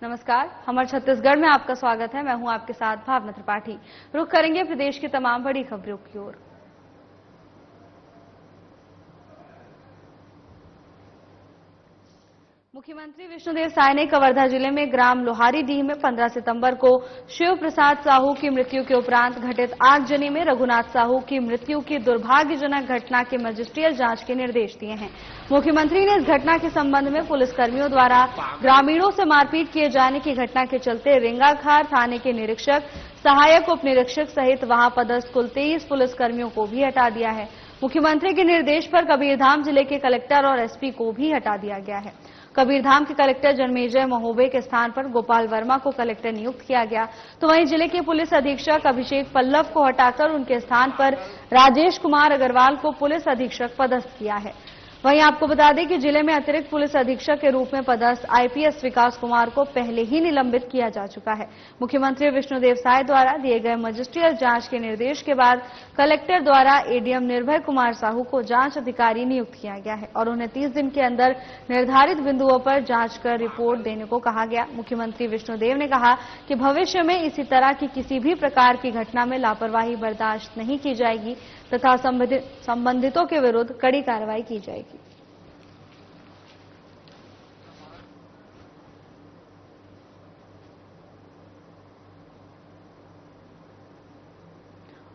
नमस्कार, हमारे छत्तीसगढ़ में आपका स्वागत है। मैं हूं आपके साथ भावना त्रिपाठी। रुख करेंगे प्रदेश की तमाम बड़ी खबरों की ओर। मुख्यमंत्री विष्णुदेव साय ने कवर्धा जिले में ग्राम लोहारीडीह में 15 सितंबर को शिव प्रसाद साहू की मृत्यु के उपरांत घटित आगजनी में रघुनाथ साहू की मृत्यु की दुर्भाग्यजनक घटना के मजिस्ट्रियल जांच के निर्देश दिए हैं। मुख्यमंत्री ने इस घटना के संबंध में पुलिसकर्मियों द्वारा ग्रामीणों से मारपीट किए जाने की घटना के चलते रेंगाखार थाने के निरीक्षक, सहायक उप निरीक्षक सहित वहां पदस्थ कुल 23 पुलिसकर्मियों को भी हटा दिया है। मुख्यमंत्री के निर्देश पर कबीरधाम जिले के कलेक्टर और एसपी को भी हटा दिया गया है। कबीरधाम के कलेक्टर जन्मेजय महोबे के स्थान पर गोपाल वर्मा को कलेक्टर नियुक्त किया गया, तो वहीं जिले के पुलिस अधीक्षक अभिषेक पल्लव को हटाकर उनके स्थान पर राजेश कुमार अग्रवाल को पुलिस अधीक्षक पदस्थ किया है। वहीं आपको बता दें कि जिले में अतिरिक्त पुलिस अधीक्षक के रूप में पदस्थ आईपीएस विकास कुमार को पहले ही निलंबित किया जा चुका है। मुख्यमंत्री विष्णुदेव साय द्वारा दिए गए मजिस्ट्रियल जांच के निर्देश के बाद कलेक्टर द्वारा एडीएम निर्भय कुमार साहू को जांच अधिकारी नियुक्त किया गया है और उन्हें 30 दिन के अंदर निर्धारित बिंदुओं पर जांच कर रिपोर्ट देने को कहा गया। मुख्यमंत्री विष्णुदेव ने कहा कि भविष्य में इसी तरह की किसी भी प्रकार की घटना में लापरवाही बर्दाश्त नहीं की जाएगी तथा संबंधितों के विरुद्ध कड़ी कार्रवाई की जाएगी।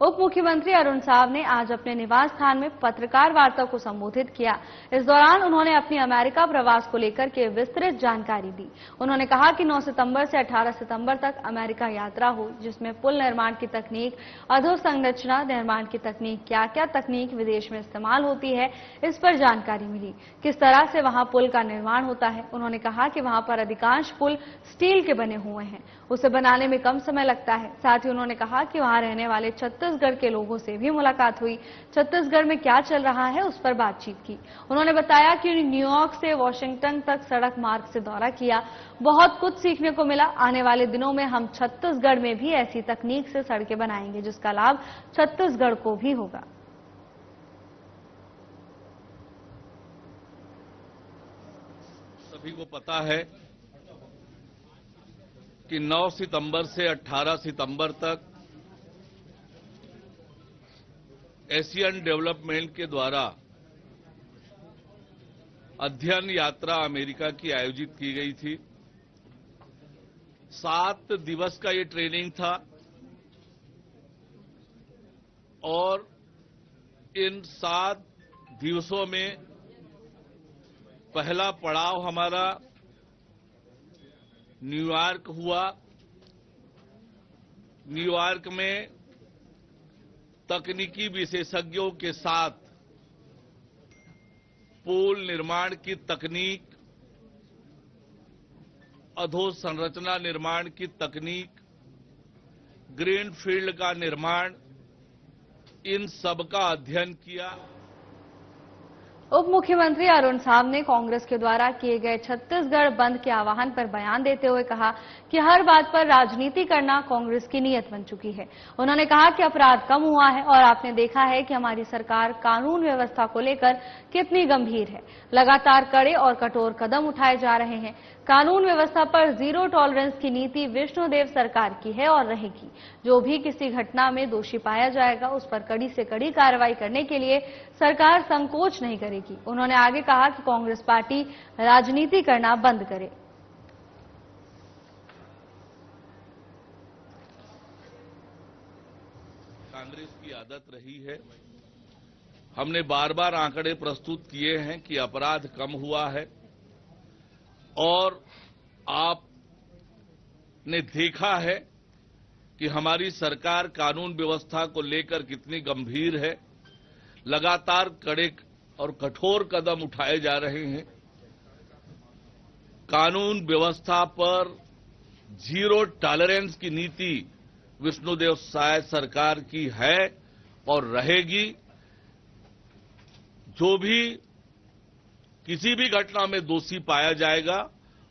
उप मुख्यमंत्री अरुण साव ने आज अपने निवास स्थान में पत्रकार वार्ता को संबोधित किया। इस दौरान उन्होंने अपनी अमेरिका प्रवास को लेकर के विस्तृत जानकारी दी। उन्होंने कहा कि 9 सितंबर से 18 सितंबर तक अमेरिका यात्रा हो, जिसमें पुल निर्माण की तकनीक, अधोसंरचना निर्माण की तकनीक, क्या क्या तकनीक विदेश में इस्तेमाल होती है, इस पर जानकारी मिली। किस तरह से वहां पुल का निर्माण होता है। उन्होंने कहा कि वहां पर अधिकांश पुल स्टील के बने हुए हैं, उसे बनाने में कम समय लगता है। साथ ही उन्होंने कहा कि वहां रहने वाले छत्तीसगढ़ के लोगों से भी मुलाकात हुई, छत्तीसगढ़ में क्या चल रहा है उस पर बातचीत की। उन्होंने बताया कि न्यूयॉर्क से वॉशिंगटन तक सड़क मार्ग से दौरा किया, बहुत कुछ सीखने को मिला। आने वाले दिनों में हम छत्तीसगढ़ में भी ऐसी तकनीक से सड़कें बनाएंगे जिसका लाभ छत्तीसगढ़ को भी होगा। सभी को पता है कि 9 सितंबर से 18 सितंबर तक एशियन डेवलपमेंट के द्वारा अध्ययन यात्रा अमेरिका की आयोजित की गई थी। 7 दिवस का ये ट्रेनिंग था और इन 7 दिवसों में पहला पड़ाव हमारा न्यूयॉर्क हुआ। न्यूयॉर्क में तकनीकी विशेषज्ञों के साथ पुल निर्माण की तकनीक, अधोसंरचना निर्माण की तकनीक, ग्रीनफील्ड का निर्माण, इन सब का अध्ययन किया। उप मुख्यमंत्री अरुण साव ने कांग्रेस के द्वारा किए गए छत्तीसगढ़ बंद के आह्वान पर बयान देते हुए कहा कि हर बात पर राजनीति करना कांग्रेस की नीयत बन चुकी है। उन्होंने कहा कि अपराध कम हुआ है और आपने देखा है कि हमारी सरकार कानून व्यवस्था को लेकर कितनी गंभीर है। लगातार कड़े और कठोर कदम उठाए जा रहे हैं। कानून व्यवस्था पर जीरो टॉलरेंस की नीति विष्णुदेव सरकार की है और रहेगी। जो भी किसी घटना में दोषी पाया जाएगा उस पर कड़ी से कड़ी कार्रवाई करने के लिए सरकार संकोच नहीं करेगी। उन्होंने आगे कहा कि कांग्रेस पार्टी राजनीति करना बंद करे। कांग्रेस की आदत रही है, हमने बार बार आंकड़े प्रस्तुत किए हैं कि अपराध कम हुआ है और आपने देखा है कि हमारी सरकार कानून व्यवस्था को लेकर कितनी गंभीर है। लगातार कड़े और कठोर कदम उठाए जा रहे हैं। कानून व्यवस्था पर जीरो टॉलरेंस की नीति विष्णुदेव साय सरकार की है और रहेगी। जो भी किसी भी घटना में दोषी पाया जाएगा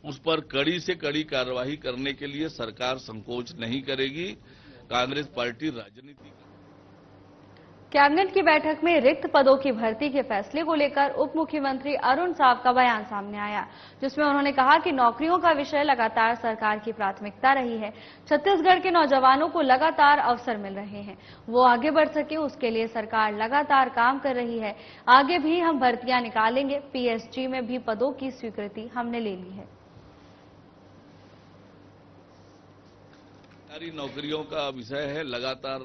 उस पर कड़ी से कड़ी कार्रवाई करने के लिए सरकार संकोच नहीं करेगी। कांग्रेस पार्टी राजनीति कैबिनेट की बैठक में रिक्त पदों की भर्ती के फैसले को लेकर उप मुख्यमंत्री अरुण साव का बयान सामने आया, जिसमें उन्होंने कहा कि नौकरियों का विषय लगातार सरकार की प्राथमिकता रही है। छत्तीसगढ़ के नौजवानों को लगातार अवसर मिल रहे हैं, वो आगे बढ़ सके उसके लिए सरकार लगातार काम कर रही है। आगे भी हम भर्तियां निकालेंगे। पीएसजी में भी पदों की स्वीकृति हमने ले ली है। सरकारी नौकरियों का विषय है, लगातार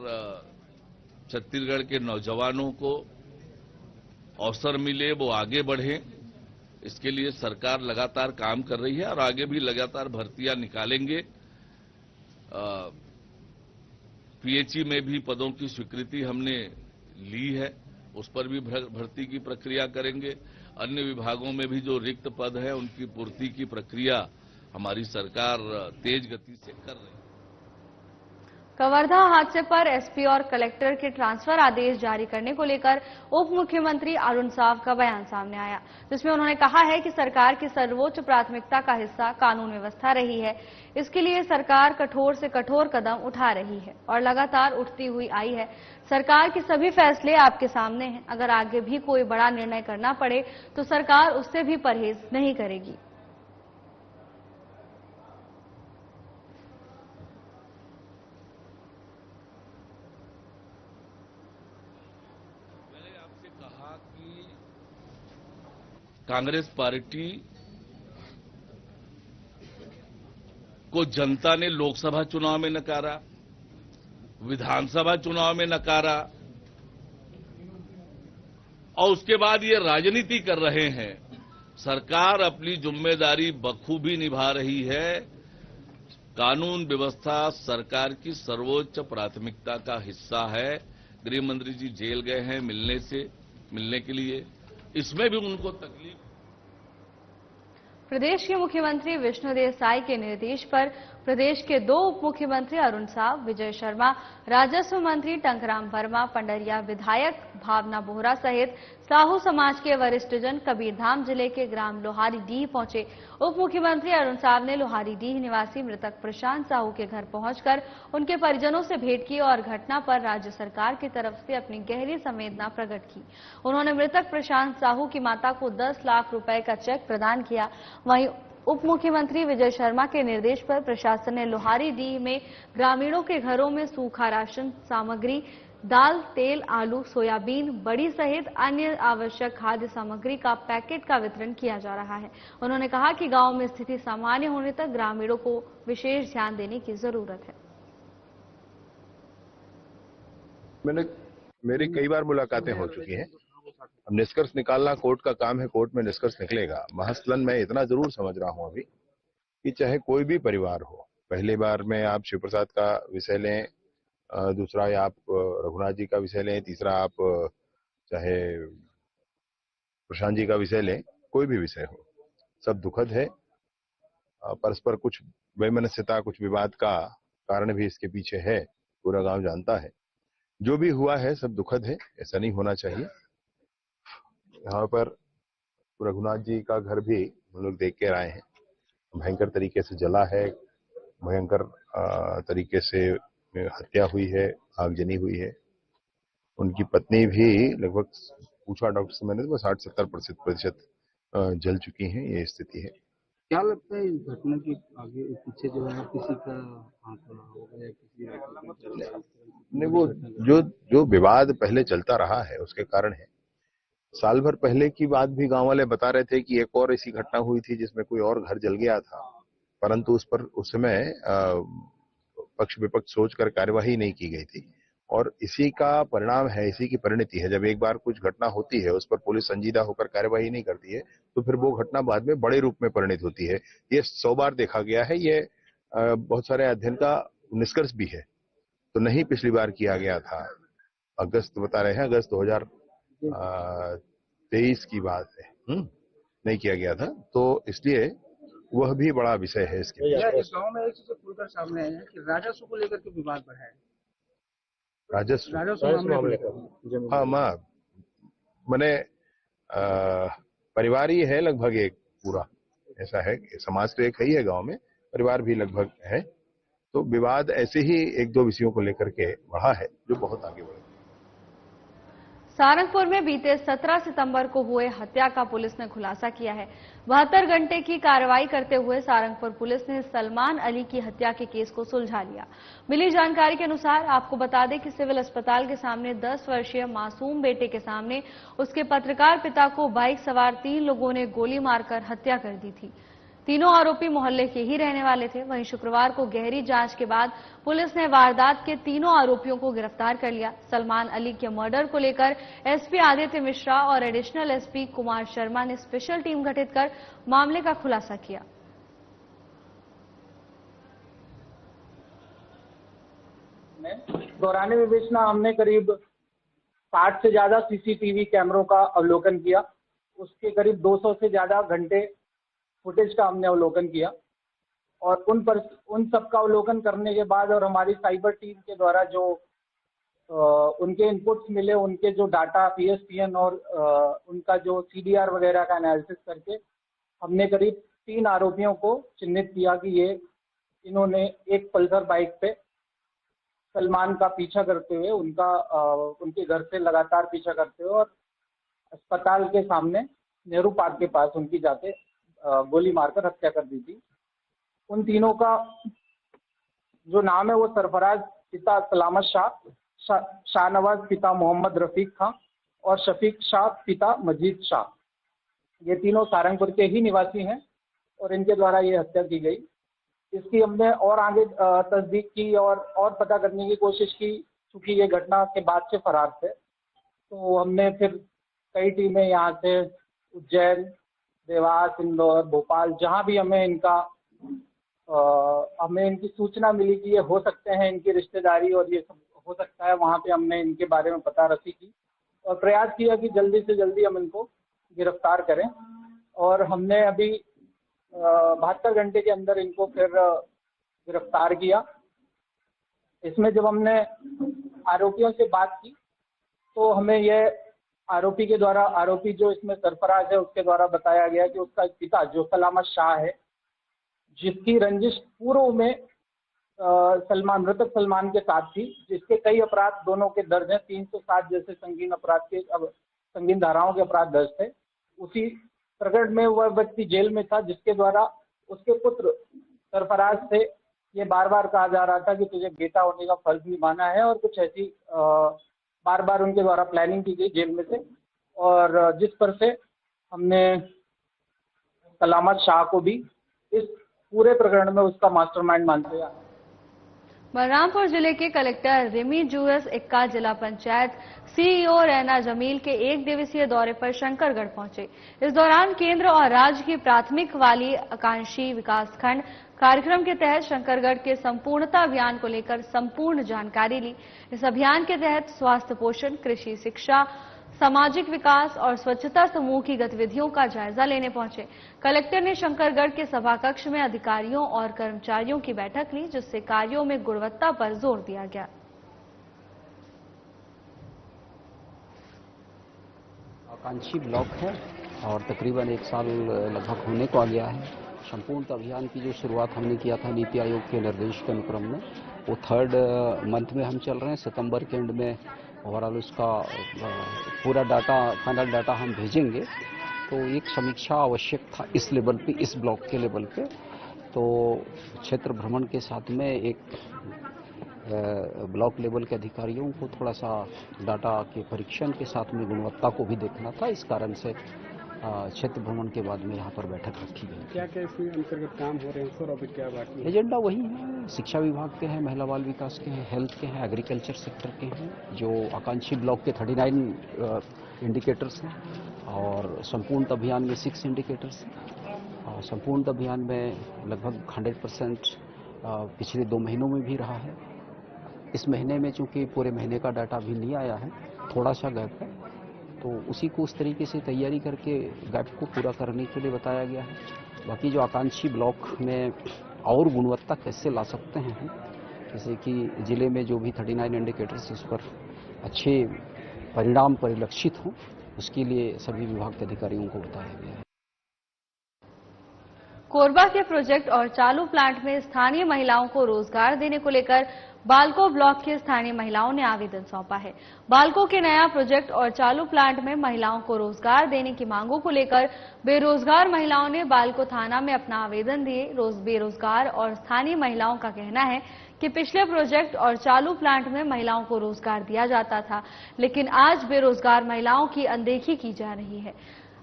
छत्तीसगढ़ के नौजवानों को अवसर मिले, वो आगे बढ़े, इसके लिए सरकार लगातार काम कर रही है और आगे भी लगातार भर्तियां निकालेंगे। पीएचई में भी पदों की स्वीकृति हमने ली है, उस पर भी भर्ती की प्रक्रिया करेंगे। अन्य विभागों में भी जो रिक्त पद है उनकी पूर्ति की प्रक्रिया हमारी सरकार तेज गति से कर रही है। कवर्धा हादसे पर एसपी और कलेक्टर के ट्रांसफर आदेश जारी करने को लेकर उप मुख्यमंत्री अरुण साव का बयान सामने आया, जिसमें उन्होंने कहा है कि सरकार की सर्वोच्च प्राथमिकता का हिस्सा कानून व्यवस्था रही है। इसके लिए सरकार कठोर से कठोर कदम उठा रही है और लगातार उठती हुई आई है। सरकार के सभी फैसले आपके सामने हैं। अगर आगे भी कोई बड़ा निर्णय करना पड़े तो सरकार उससे भी परहेज नहीं करेगी। कहा कि कांग्रेस पार्टी को जनता ने लोकसभा चुनाव में नकारा, विधानसभा चुनाव में नकारा और उसके बाद ये राजनीति कर रहे हैं। सरकार अपनी जिम्मेदारी बखूबी निभा रही है। कानून व्यवस्था सरकार की सर्वोच्च प्राथमिकता का हिस्सा है। गृह मंत्री जी जेल गए हैं मिलने के लिए, इसमें भी उनको तकलीफ। प्रदेश के मुख्यमंत्री विष्णुदेव साय के निर्देश पर प्रदेश के दो उप मुख्यमंत्री अरुण साव, विजय शर्मा, राजस्व मंत्री टंकराम वर्मा, पंडरिया विधायक भावना बोहरा सहित साहू समाज के वरिष्ठजन कबीरधाम जिले के ग्राम लोहारीडीह पहुंचे। उप मुख्यमंत्री अरुण साव ने लोहारीडीह निवासी मृतक प्रशांत साहू के घर पहुंचकर उनके परिजनों से भेंट की और घटना पर राज्य सरकार की तरफ से अपनी गहरी संवेदना प्रकट की। उन्होंने मृतक प्रशांत साहू की माता को 10 लाख रुपए का चेक प्रदान किया। वहीं उप मुख्यमंत्री विजय शर्मा के निर्देश पर प्रशासन ने लोहारीडीह में ग्रामीणों के घरों में सूखा राशन सामग्री, दाल, तेल, आलू, सोयाबीन, बड़ी सहित अन्य आवश्यक खाद्य सामग्री का पैकेट का वितरण किया जा रहा है। उन्होंने कहा कि गांव में स्थिति सामान्य होने तक ग्रामीणों को विशेष ध्यान देने की जरूरत है। मेरी कई बार मुलाकातें हो चुकी हैं। अब निष्कर्ष निकालना कोर्ट का काम है, कोर्ट में निष्कर्ष निकलेगा। महसलन मैं इतना जरूर समझ रहा हूं अभी कि चाहे कोई भी परिवार हो, पहली बार में आप शिव प्रसाद का विषय लें, दूसरा आप रघुनाथ जी का विषय लें, तीसरा आप चाहे प्रशांत जी का विषय लें, कोई भी विषय हो, सब दुखद है। परस्पर कुछ वैमनस्यता, कुछ विवाद का कारण भी इसके पीछे है, पूरा गांव जानता है। जो भी हुआ है सब दुखद है, ऐसा नहीं होना चाहिए। यहाँ पर रघुनाथ जी का घर भी हम लोग देख के आए हैं, भयंकर तरीके से जला है, भयंकर तरीके से हत्या हुई है, आगजनी हुई है। उनकी पत्नी भी लगभग, पूछा डॉक्टर से मैंने, तो 60-70% जल चुकी हैं। ये स्थिति है। क्या लगता है इस घटना के आगे पीछे जो है किसी का हाथ होगा या किसी नहीं, वो जो विवाद पहले चलता रहा है उसके कारण है। साल भर पहले की बात भी गांव वाले बता रहे थे कि एक और ऐसी घटना हुई थी जिसमें कोई और घर जल गया था, परंतु उस पर उस समय पक्ष विपक्ष सोचकर कार्यवाही नहीं की गई थी। और इसी का परिणाम है, इसी की परिणति है। जब एक बार कुछ घटना होती है, उस पर पुलिस संजीदा होकर कार्यवाही नहीं करती है, तो फिर वो घटना बाद में बड़े रूप में परिणित होती है। ये 100 बार देखा गया है। ये बहुत सारे अध्ययन का निष्कर्ष भी है। तो नहीं पिछली बार किया गया था, अगस्त बता रहे हैं, अगस्त 2023 की बात है, नहीं किया गया था। तो इसलिए वह भी बड़ा विषय है इसके। इस गांव में एक चीज खुलकर सामने आई है कि राजस्व को लेकर के विवाद बढ़ा है। राजस्व मामले को, हाँ, मैंने परिवार ही है लगभग एक पूरा, ऐसा है। समाज तो एक ही है, गांव में परिवार भी लगभग है। तो विवाद ऐसे ही एक दो विषयों को लेकर के बढ़ा है जो बहुत आगे बढ़े। सारंगपुर में बीते 17 सितंबर को हुए हत्या का पुलिस ने खुलासा किया है। 72 घंटे की कार्रवाई करते हुए सारंगपुर पुलिस ने सलमान अली की हत्या के केस को सुलझा लिया। मिली जानकारी के अनुसार आपको बता दें कि सिविल अस्पताल के सामने 10 वर्षीय मासूम बेटे के सामने उसके पत्रकार पिता को बाइक सवार 3 लोगों ने गोली मारकर हत्या कर दी थी। तीनों आरोपी मोहल्ले के ही रहने वाले थे। वहीं शुक्रवार को गहरी जांच के बाद पुलिस ने वारदात के तीनों आरोपियों को गिरफ्तार कर लिया। सलमान अली के मर्डर को लेकर एसपी आदित्य मिश्रा और एडिशनल एसपी कुमार शर्मा ने स्पेशल टीम गठित कर मामले का खुलासा किया। दौरान विवेचना हमने करीब 60 से ज्यादा सीसीटीवी कैमरों का अवलोकन किया। उसके करीब 200 से ज्यादा घंटे फुटेज का हमने अवलोकन किया और उन सब का अवलोकन करने के बाद और हमारी साइबर टीम के द्वारा जो उनके इनपुट्स मिले, उनके जो डाटा पीएसपीएन और उनका जो सीडीआर वगैरह का एनालिसिस करके हमने करीब 3 आरोपियों को चिन्हित किया कि इन्होंने एक पल्सर बाइक पे सलमान का पीछा करते हुए उनके घर से लगातार पीछा करते हुए और अस्पताल के सामने नेहरू पार्क के पास उनकी जाके गोली मारकर हत्या कर दी थी। उन तीनों का जो नाम है वो सरफराज पिता सलामत शाह, शाहनवाज पिता मोहम्मद रफीक खां और शफीक शाह पिता मजीद शाह। ये तीनों सारंगपुर के ही निवासी हैं और इनके द्वारा ये हत्या की गई। इसकी हमने और आगे तस्दीक की और पता करने की कोशिश की। चूंकि ये घटना के बाद से फरार थे तो हमने फिर कई टीमें यहाँ से उज्जैन, देवास, इंदौर, भोपाल, जहाँ भी हमें इनकी सूचना मिली कि ये हो सकते हैं, इनकी रिश्तेदारी और ये सब हो सकता है, वहाँ पे हमने इनके बारे में पता रसी की और प्रयास किया कि जल्दी से जल्दी हम इनको गिरफ्तार करें। और हमने अभी 72 घंटे के अंदर इनको फिर गिरफ्तार किया। इसमें जब हमने आरोपियों से बात की तो हमें यह आरोपी जो इसमें सरफराज है उसके द्वारा बताया गया कि उसका पिता जो सलामत शाह है, जिसकी रंजिश पूर्व में मृतक सलमान के साथ थी, जिसके कई अपराध दोनों के दर्ज हैं, 307 जैसे संगीन धाराओं के अपराध दर्ज थे। उसी प्रकरण में वह व्यक्ति जेल में था, जिसके द्वारा उसके पुत्र सरफराज से ये बार बार कहा जा रहा था कि तुझे बेटा होने का फर्ज निभाना है और कुछ ऐसी बार बार उनके द्वारा प्लानिंग की गई जेल में से, और जिस पर से हमने सलामत शाह को भी इस पूरे प्रकरण में उसका मास्टरमाइंड मानते हैं। बलरामपुर जिले के कलेक्टर रिमी जूएस इक्का जिला पंचायत सीईओ रैना जमील के 1 दिवसीय दौरे पर शंकरगढ़ पहुंचे। इस दौरान केंद्र और राज्य की प्राथमिक वाली आकांक्षी विकासखंड कार्यक्रम के तहत शंकरगढ़ के संपूर्णता अभियान को लेकर संपूर्ण जानकारी ली। इस अभियान के तहत स्वास्थ्य, पोषण, कृषि, शिक्षा, सामाजिक विकास और स्वच्छता समूह की गतिविधियों का जायजा लेने पहुंचे। कलेक्टर ने शंकरगढ़ के सभा कक्ष में अधिकारियों और कर्मचारियों की बैठक ली, जिससे कार्यों में गुणवत्ता पर जोर दिया गया। आकांक्षी ब्लॉक है और तकरीबन 1 साल लगभग होने को आ गया है। संपूर्ण अभियान की जो शुरुआत हमने किया था नीति आयोग के निर्देश के अनुक्रम में, वो 3rd मंथ में हम चल रहे हैं। सितंबर के एंड में ओवरऑल उसका पूरा डाटा, फाइनल डाटा हम भेजेंगे। तो एक समीक्षा आवश्यक था इस लेवल पे, इस ब्लॉक के लेवल पे। तो क्षेत्र भ्रमण के साथ में एक ब्लॉक लेवल के अधिकारियों को थोड़ा सा डाटा के परीक्षण के साथ में गुणवत्ता को भी देखना था। इस कारण से क्षेत्र भ्रमण के बाद में यहाँ पर बैठक रखी गई। क्या क्या इसमें अंतर्गत काम हो रहे हैं सर? अभी क्या बाकी है? एजेंडा वही है, शिक्षा विभाग के हैं, महिला बाल विकास के हैं, हेल्थ के हैं, एग्रीकल्चर सेक्टर के हैं। जो आकांक्षी ब्लॉक के 39 इंडिकेटर्स हैं और संपूर्ण अभियान में 6 इंडिकेटर्स हैं। और संपूर्ण अभियान में लगभग 100% पिछले 2 महीनों में भी रहा है। इस महीने में चूंकि पूरे महीने का डाटा भी नहीं आया है, थोड़ा सा गैप है, तो उसी को उस तरीके से तैयारी करके गैप को पूरा करने के लिए बताया गया है। बाकी जो आकांक्षी ब्लॉक में और गुणवत्ता कैसे ला सकते हैं, जैसे कि जिले में जो भी 39 इंडिकेटर्स उस पर अच्छे परिणाम परिलक्षित हों, उसके लिए सभी विभाग के अधिकारियों को बताया गया है। कोरबा के प्रोजेक्ट और चालू प्लांट में स्थानीय महिलाओं को रोजगार देने को लेकर बालको ब्लॉक की स्थानीय महिलाओं ने आवेदन सौंपा है। बालको के नया प्रोजेक्ट और चालू प्लांट में महिलाओं को रोजगार देने की मांगों को लेकर बेरोजगार महिलाओं ने बालको थाना में अपना आवेदन दिए। बेरोजगार और स्थानीय महिलाओं का कहना है कि पिछले प्रोजेक्ट और चालू प्लांट में महिलाओं को रोजगार दिया जाता था, लेकिन आज बेरोजगार महिलाओं की अनदेखी की जा रही है।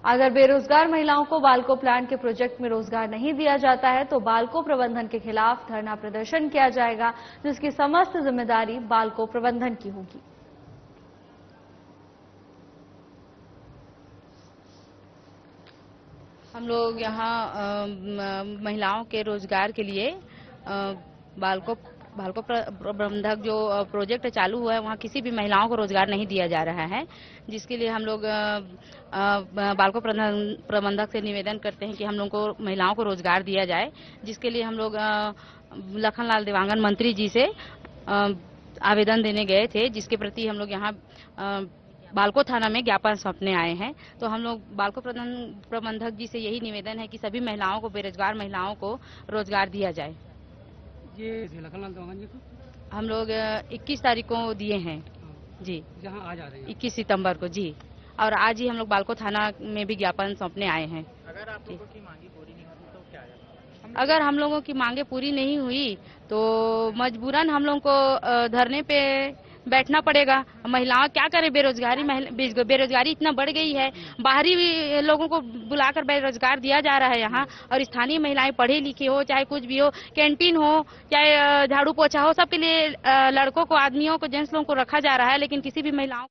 अगर बेरोजगार महिलाओं को बालको प्लांट के प्रोजेक्ट में रोजगार नहीं दिया जाता है तो बालको प्रबंधन के खिलाफ धरना प्रदर्शन किया जाएगा, जिसकी समस्त जिम्मेदारी बालको प्रबंधन की होगी। हम लोग यहाँ महिलाओं के रोजगार के लिए बालको प्रबंधक जो प्रोजेक्ट चालू हुआ है वहाँ किसी भी महिलाओं को रोजगार नहीं दिया जा रहा है, जिसके लिए हम लोग बालको प्रबंधक से निवेदन करते हैं कि हम लोग को महिलाओं को रोजगार दिया जाए, जिसके लिए हम लोग लखनलाल देवांगन मंत्री जी से आवेदन देने गए थे, जिसके प्रति हम लोग यहाँ बालको थाना में ज्ञापन सौंपने आए हैं। तो हम लोग बालको प्रबंधक जी से यही निवेदन है कि सभी महिलाओं को, बेरोजगार महिलाओं को रोजगार दिया जाए। ये लखनलाल देवांगन जी को हम लोग 21 तारीख को दिए हैं जी, जहाँ आज आ रहे हैं 21 सितंबर को जी, और आज ही हम लोग बालको थाना में भी ज्ञापन सौंपने आए हैं। अगर आप लोगों की मांगी पूरी नहीं होती तो क्या होगा? अगर हम लोगों की मांगे पूरी नहीं हुई तो मजबूरन हम लोगों को धरने पे बैठना पड़ेगा। महिलाओं क्या करें, बेरोजगारी इतना बढ़ गई है, बाहरी लोगों को बुलाकर बेरोजगार दिया जा रहा है यहाँ, और स्थानीय महिलाएं पढ़ी लिखी हो, चाहे कुछ भी हो, कैंटीन हो, चाहे झाड़ू पोछा हो, सबके लिए लड़कों को, आदमियों को, जेंट्स लोगों को रखा जा रहा है, लेकिन किसी भी महिलाओं।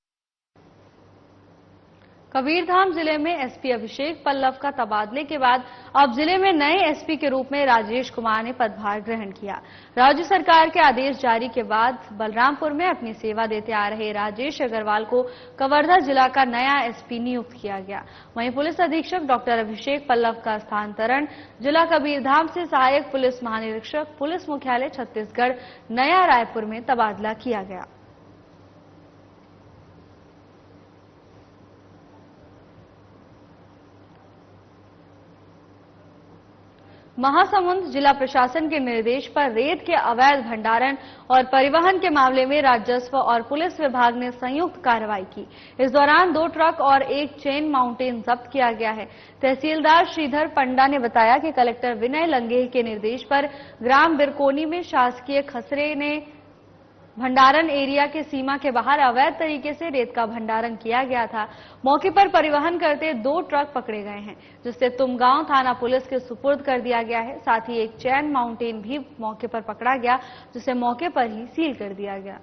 कबीरधाम जिले में एसपी अभिषेक पल्लव का तबादले के बाद अब जिले में नए एसपी के रूप में राजेश कुमार ने पदभार ग्रहण किया। राज्य सरकार के आदेश जारी के बाद बलरामपुर में अपनी सेवा देते आ रहे राजेश अग्रवाल को कवर्धा जिला का नया एसपी नियुक्त किया गया। वहीं पुलिस अधीक्षक डॉक्टर अभिषेक पल्लव का स्थानांतरण जिला कबीरधाम से सहायक पुलिस महानिरीक्षक पुलिस मुख्यालय छत्तीसगढ़ नया रायपुर में तबादला किया गया। महासमुंद जिला प्रशासन के निर्देश पर रेत के अवैध भंडारण और परिवहन के मामले में राजस्व और पुलिस विभाग ने संयुक्त कार्रवाई की। इस दौरान 2 ट्रक और एक चेन माउंटेन जब्त किया गया है। तहसीलदार श्रीधर पंडा ने बताया कि कलेक्टर विनय लंगेह के निर्देश पर ग्राम बिरकोनी में शासकीय खसरे ने भंडारण एरिया के सीमा के बाहर अवैध तरीके से रेत का भंडारण किया गया था। मौके पर परिवहन करते 2 ट्रक पकड़े गए हैं, जिससे तुमगांव थाना पुलिस के सुपुर्द कर दिया गया है। साथ ही एक चैन माउंटेन भी मौके पर पकड़ा गया, जिसे मौके पर ही सील कर दिया गया।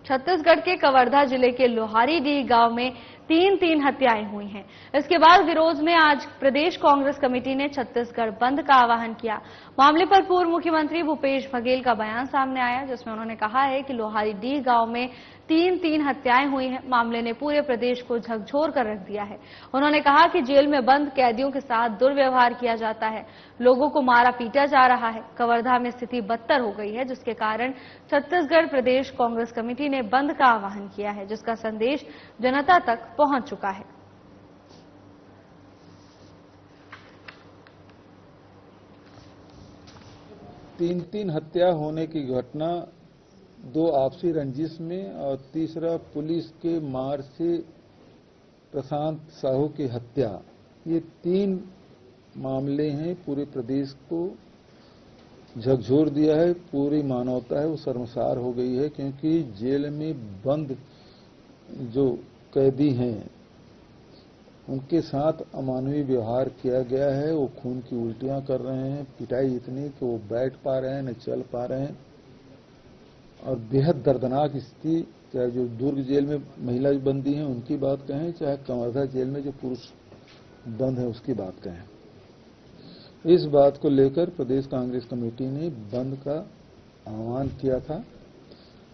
छत्तीसगढ़ के कवर्धा जिले के लोहारीडीह गांव में 3 हत्याएं हुई हैं। इसके बाद विरोध में आज प्रदेश कांग्रेस कमेटी ने छत्तीसगढ़ बंद का आह्वान किया। मामले पर पूर्व मुख्यमंत्री भूपेश बघेल का बयान सामने आया, जिसमें उन्होंने कहा है कि लोहारीडीह गांव में 3 हत्याएं हुई हैं। मामले ने पूरे प्रदेश को झकझोर कर रख दिया है। उन्होंने कहा कि जेल में बंद कैदियों के साथ दुर्व्यवहार किया जाता है, लोगों को मारा पीटा जा रहा है। कवर्धा में स्थिति बदतर हो गई है, जिसके कारण छत्तीसगढ़ प्रदेश कांग्रेस कमेटी ने बंद का आह्वान किया है, जिसका संदेश जनता तक पहुंच चुका है। तीन हत्या होने की घटना, 2 आपसी रंजिश में और तीसरा पुलिस के मार से प्रशांत साहू की हत्या, ये 3 मामले हैं। पूरे प्रदेश को झकझोर दिया है। पूरी मानवता है वो शर्मसार हो गई है, क्योंकि जेल में बंद जो कैदी हैं उनके साथ अमानवीय व्यवहार किया गया है। वो खून की उल्टियां कर रहे हैं, पिटाई इतनी कि वो बैठ पा रहे हैं न चल पा रहे हैं, और बेहद दर्दनाक स्थिति। चाहे जो दुर्ग जेल में महिला बंदी हैं उनकी बात कहें, चाहे कवर्धा जेल में जो पुरुष बंद है उसकी बात कहें। इस बात को लेकर प्रदेश कांग्रेस कमेटी ने बंद का आह्वान किया था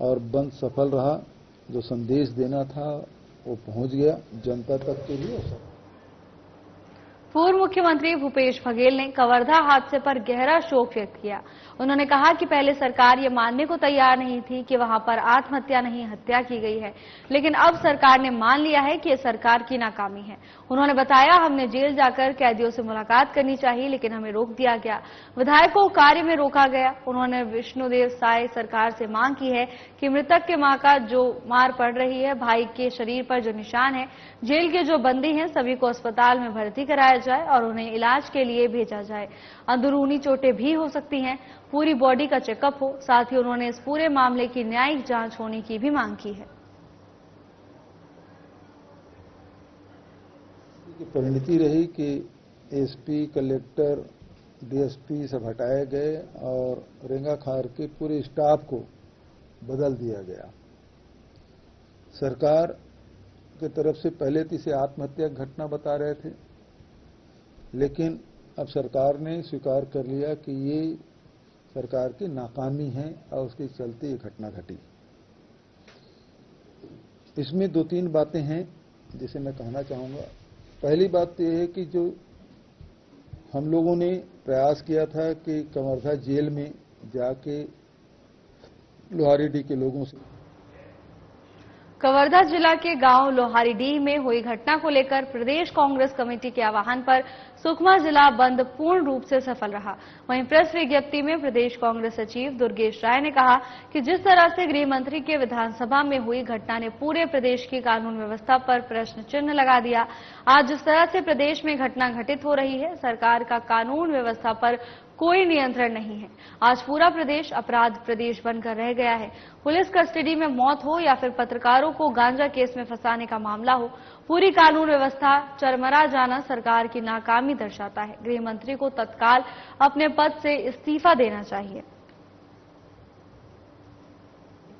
और बंद सफल रहा। जो संदेश देना था वो पहुंच गया जनता तक के लिए। पूर्व मुख्यमंत्री भूपेश बघेल ने कवर्धा हादसे पर गहरा शोक व्यक्त किया। उन्होंने कहा कि पहले सरकार ये मानने को तैयार नहीं थी कि वहां पर आत्महत्या नहीं हत्या की गई है, लेकिन अब सरकार ने मान लिया है कि ये सरकार की नाकामी है। उन्होंने बताया, हमने जेल जाकर कैदियों से मुलाकात करनी चाहिए, लेकिन हमें रोक दिया गया। विधायकों को कार्य में रोका गया। उन्होंने विष्णुदेव साय सरकार से मांग की है कि मृतक के मां का जो मार पड़ रही है, भाई के शरीर पर जो निशान है, जेल के जो बंदी हैं, सभी को अस्पताल में भर्ती कराया जाए और उन्हें इलाज के लिए भेजा जाए। अंदरूनी चोटें भी हो सकती हैं, पूरी बॉडी का चेकअप हो। साथ ही उन्होंने इस पूरे मामले की न्यायिक जांच होने की भी मांग की है। परिणति रही कि एसपी, कलेक्टर, डीएसपी सब हटाए गए और रेंगाखार के पूरे स्टाफ को बदल दिया गया। सरकार की तरफ से पहले तो इसे आत्महत्या की घटना बता रहे थे, लेकिन अब सरकार ने स्वीकार कर लिया कि ये सरकार की नाकामी है और उसके चलते ये घटना घटी। इसमें 2-3 बातें हैं जिसे मैं कहना चाहूंगा। पहली बात तो यह है कि जो हम लोगों ने प्रयास किया था कि कवर्धा जेल में जाके लोहारीडीह के लोगों से कवर्धा जिला के गांव लोहारीडीह में हुई घटना को लेकर प्रदेश कांग्रेस कमेटी के आह्वान पर सुकमा जिला बंद पूर्ण रूप से सफल रहा। वहीं प्रेस विज्ञप्ति में प्रदेश कांग्रेस सचिव दुर्गेश राय ने कहा कि जिस तरह से गृह मंत्री के विधानसभा में हुई घटना ने पूरे प्रदेश की कानून व्यवस्था पर प्रश्न चिन्ह लगा दिया, आज जिस तरह से प्रदेश में घटना घटित हो रही है, सरकार का कानून व्यवस्था पर कोई नियंत्रण नहीं है। आज पूरा प्रदेश अपराध प्रदेश बनकर रह गया है। पुलिस कस्टडी में मौत हो या फिर पत्रकारों को गांजा केस में फंसाने का मामला हो, पूरी कानून व्यवस्था चरमरा जाना सरकार की नाकामी दर्शाता है। गृह मंत्री को तत्काल अपने पद से इस्तीफा देना चाहिए।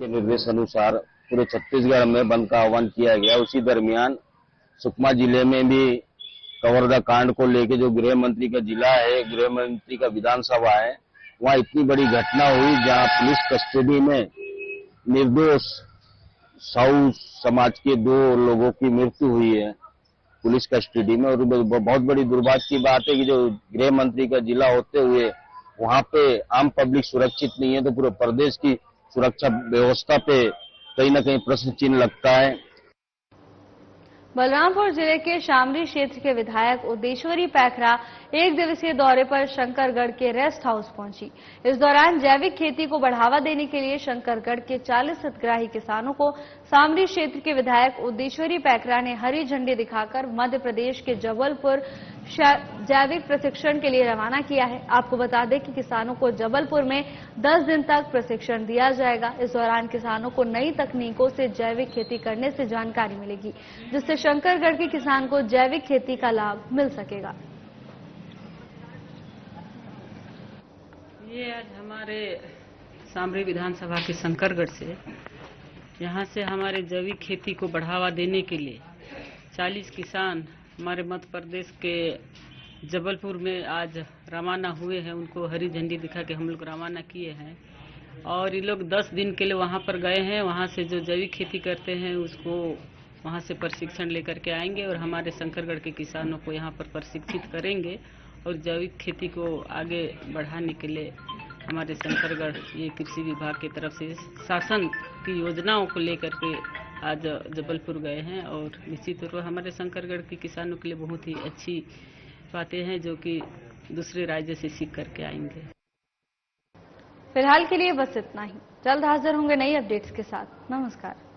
के निर्देश अनुसार पूरे छत्तीसगढ़ में बंद का आह्वान किया गया। उसी दरमियान सुकमा जिले में भी कवर्धा कांड को लेके जो गृह मंत्री का जिला है, गृह मंत्री का विधानसभा है, वहां इतनी बड़ी घटना हुई जहां पुलिस कस्टडी में निर्दोष साहू समाज के 2 लोगों की मृत्यु हुई है पुलिस कस्टडी में। और बहुत बड़ी दुर्भाग्य की बात है कि जो गृह मंत्री का जिला होते हुए वहां पे आम पब्लिक सुरक्षित नहीं है, तो पूरे प्रदेश की सुरक्षा व्यवस्था पे कहीं न कहीं प्रश्न चिन्ह लगता है। बलरामपुर जिले के शामरी क्षेत्र के विधायक उद्देश्वरी पैखरा 1 दिवसीय दौरे पर शंकरगढ़ के रेस्ट हाउस पहुंची। इस दौरान जैविक खेती को बढ़ावा देने के लिए शंकरगढ़ के 40 हितग्राही किसानों को शामरी क्षेत्र के विधायक उद्देश्वरी पैखरा ने हरी झंडी दिखाकर मध्य प्रदेश के जबलपुर जैविक प्रशिक्षण के लिए रवाना किया है। आपको बता दें कि किसानों को जबलपुर में 10 दिन तक प्रशिक्षण दिया जाएगा। इस दौरान किसानों को नई तकनीकों से जैविक खेती करने से जानकारी मिलेगी, जिससे शंकरगढ़ के किसान को जैविक खेती का लाभ मिल सकेगा। ये आज हमारे शामरी विधानसभा के शंकरगढ़ से, यहाँ से हमारे जैविक खेती को बढ़ावा देने के लिए 40 किसान हमारे मध्य प्रदेश के जबलपुर में आज रवाना हुए हैं। उनको हरी झंडी दिखा के हम लोग रवाना किए हैं और ये लोग 10 दिन के लिए वहाँ पर गए हैं। वहाँ से जो जैविक खेती करते हैं उसको वहाँ से प्रशिक्षण लेकर के आएंगे और हमारे शंकरगढ़ के किसानों को यहाँ पर प्रशिक्षित करेंगे और जैविक खेती को आगे बढ़ाने के लिए हमारे शंकरगढ़ ये कृषि विभाग की तरफ से शासन की योजनाओं को लेकर के आज जबलपुर गए हैं। और निश्चित तौर पर हमारे शंकरगढ़ के किसानों के लिए बहुत ही अच्छी बातें हैं जो कि दूसरे राज्य से सीख करके आएंगे। फिलहाल के लिए बस इतना ही। जल्द हाजिर होंगे नई अपडेट्स के साथ। नमस्कार।